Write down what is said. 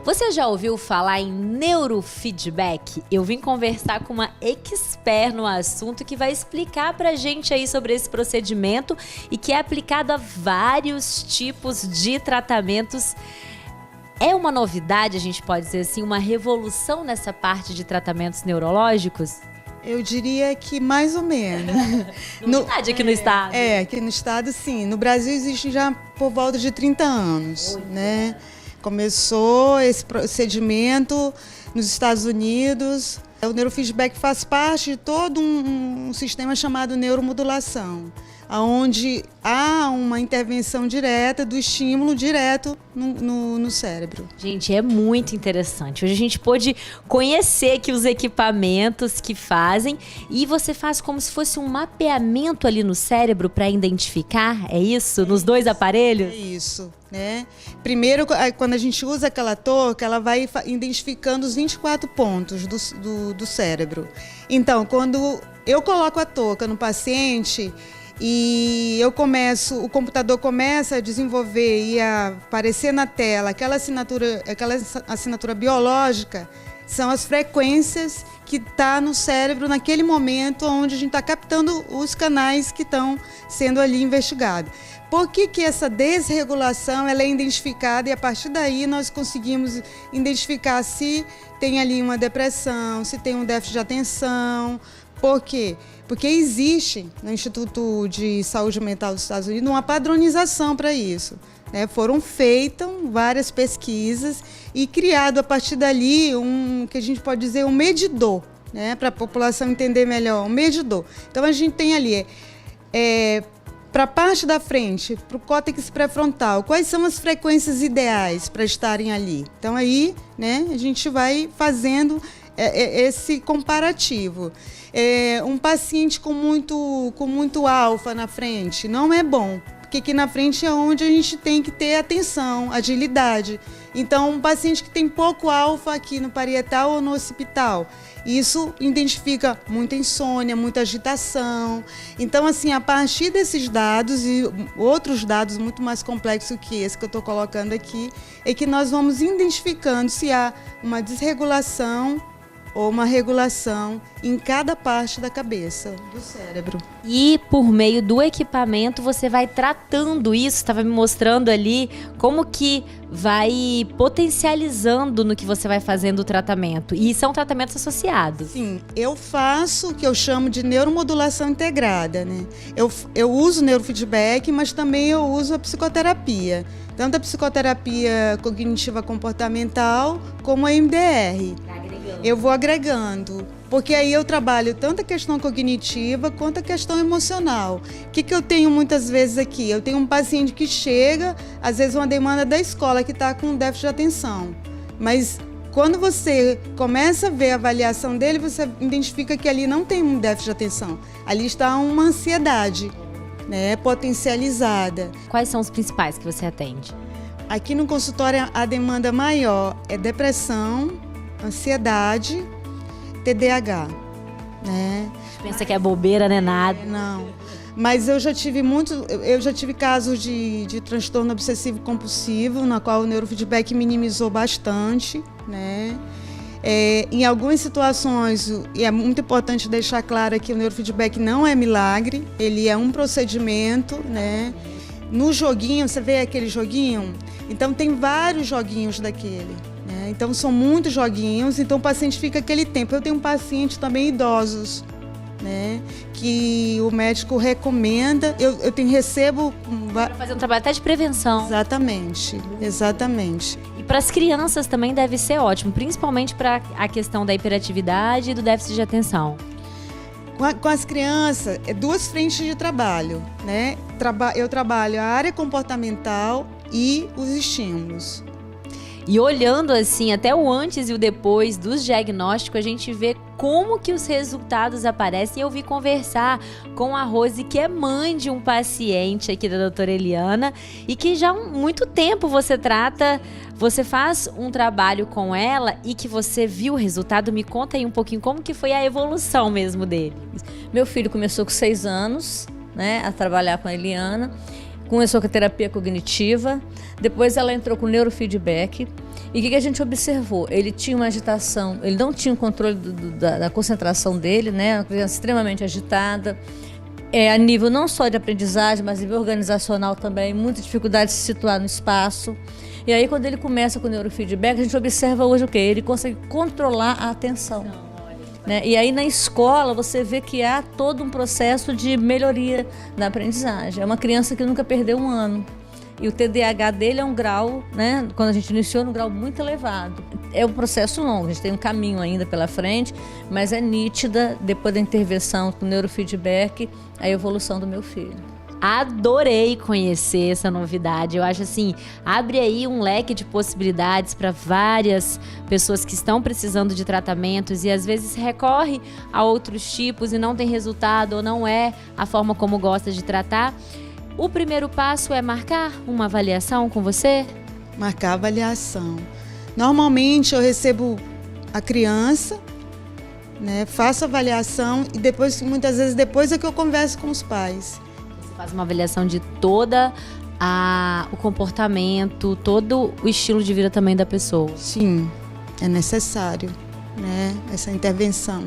Você já ouviu falar em neurofeedback? Eu vim conversar com uma expert no assunto que vai explicar pra gente aí sobre esse procedimento e que é aplicado a vários tipos de tratamentos. É uma novidade, a gente pode dizer assim, uma revolução nessa parte de tratamentos neurológicos? Eu diria que mais ou menos. Novidade aqui no estado. Aqui no estado sim. No Brasil existe já por volta de 30 anos, né? Começou esse procedimento nos Estados Unidos. O neurofeedback faz parte de todo um sistema chamado neuromodulação, onde há uma intervenção direta do estímulo direto no cérebro. Gente, é muito interessante. Hoje a gente pôde conhecer aqui os equipamentos que fazem e você faz como se fosse um mapeamento ali no cérebro para identificar, é isso? Nos dois aparelhos? É isso, né? Primeiro, quando a gente usa aquela touca, ela vai identificando os 24 pontos do cérebro. Então, quando eu coloco a touca no paciente e o computador começa a desenvolver e a aparecer na tela aquela assinatura biológica, são as frequências que está no cérebro naquele momento onde a gente está captando os canais que estão sendo ali investigados. Por que essa desregulação ela é identificada e a partir daí nós conseguimos identificar se tem ali uma depressão, se tem um déficit de atenção. Por quê? Porque existe no Instituto de Saúde Mental dos Estados Unidos uma padronização para isso, né? Foram feitas várias pesquisas e criado a partir dali que a gente pode dizer um medidor, né? Para a população entender melhor, um medidor. Então a gente tem ali para a parte da frente, para o córtex pré-frontal, quais são as frequências ideais para estarem ali? Então aí, né, a gente vai fazendo esse comparativo. Um paciente com muito alfa na frente não é bom, porque aqui na frente é onde a gente tem que ter atenção, agilidade. Então, um paciente que tem pouco alfa aqui no parietal ou no occipital, isso identifica muita insônia, muita agitação. Então, assim, a partir desses dados e outros dados muito mais complexos que esse que eu estou colocando aqui, é que nós vamos identificando se há uma desregulação ou uma regulação em cada parte da cabeça, do cérebro. E por meio do equipamento você vai tratando isso, estava me mostrando ali como que vai potencializando no que você vai fazendo o tratamento. E são tratamentos associados. Sim, eu faço o que eu chamo de neuromodulação integrada, né? Eu uso neurofeedback, mas também eu uso a psicoterapia. Tanto a psicoterapia cognitiva comportamental como a MDR. Eu vou agregando, porque aí eu trabalho tanto a questão cognitiva quanto a questão emocional. O que eu tenho muitas vezes aqui? Eu tenho um paciente que chega, às vezes uma demanda da escola que está com déficit de atenção, mas quando você começa a ver a avaliação dele, você identifica que ali não tem um déficit de atenção, ali está uma ansiedade, né, potencializada. Quais são os principais que você atende? Aqui no consultório a demanda maior é depressão, ansiedade, TDAH, né? Pensa que é bobeira, né? Nada. Não, mas eu já tive casos de transtorno obsessivo compulsivo, na qual o neurofeedback minimizou bastante, né? Em algumas situações, e é muito importante deixar claro que o neurofeedback não é milagre, ele é um procedimento, né? No joguinho, você vê aquele joguinho? Então tem vários joguinhos daquele. Então são muitos joguinhos, então o paciente fica aquele tempo. Eu tenho um paciente também idosos, né, que o médico recomenda. Eu recebo para fazer um trabalho até de prevenção. Exatamente. E para as crianças também deve ser ótimo, principalmente para a questão da hiperatividade e do déficit de atenção. Com as crianças, duas frentes de trabalho, né? Eu trabalho a área comportamental e os estímulos. E olhando assim, até o antes e o depois dos diagnósticos, a gente vê como que os resultados aparecem. Eu vi conversar com a Rose, que é mãe de um paciente aqui da doutora Eliana, e que já há muito tempo você faz um trabalho com ela e que você viu o resultado. Me conta aí um pouquinho como que foi a evolução mesmo dele. Meu filho começou com 6 anos, né, a trabalhar com a Eliana. Começou com a terapia cognitiva, depois ela entrou com neurofeedback E o que a gente observou? Ele tinha uma agitação, ele não tinha o controle da concentração dele, né? Uma criança extremamente agitada, a nível não só de aprendizagem, mas a nível organizacional também, muita dificuldade de se situar no espaço. E aí, quando ele começa com o neurofeedback, a gente observa hoje o quê? Ele consegue controlar a atenção. Né? E aí, na escola, você vê que há todo um processo de melhoria na aprendizagem. É uma criança que nunca perdeu um ano. E o TDAH dele é um grau, né, quando a gente iniciou, um grau muito elevado. É um processo longo, a gente tem um caminho ainda pela frente, mas é nítida, depois da intervenção com o neurofeedback, a evolução do meu filho. Adorei conhecer essa novidade. Eu acho assim, abre aí um leque de possibilidades para várias pessoas que estão precisando de tratamentos e às vezes recorre a outros tipos e não tem resultado ou não é a forma como gosta de tratar. O primeiro passo é marcar uma avaliação com você? Marcar a avaliação. Normalmente eu recebo a criança, né, faço a avaliação e depois, muitas vezes depois é que eu converso com os pais. Faz uma avaliação de toda o comportamento, todo o estilo de vida também da pessoa. Sim, é necessário, né, essa intervenção.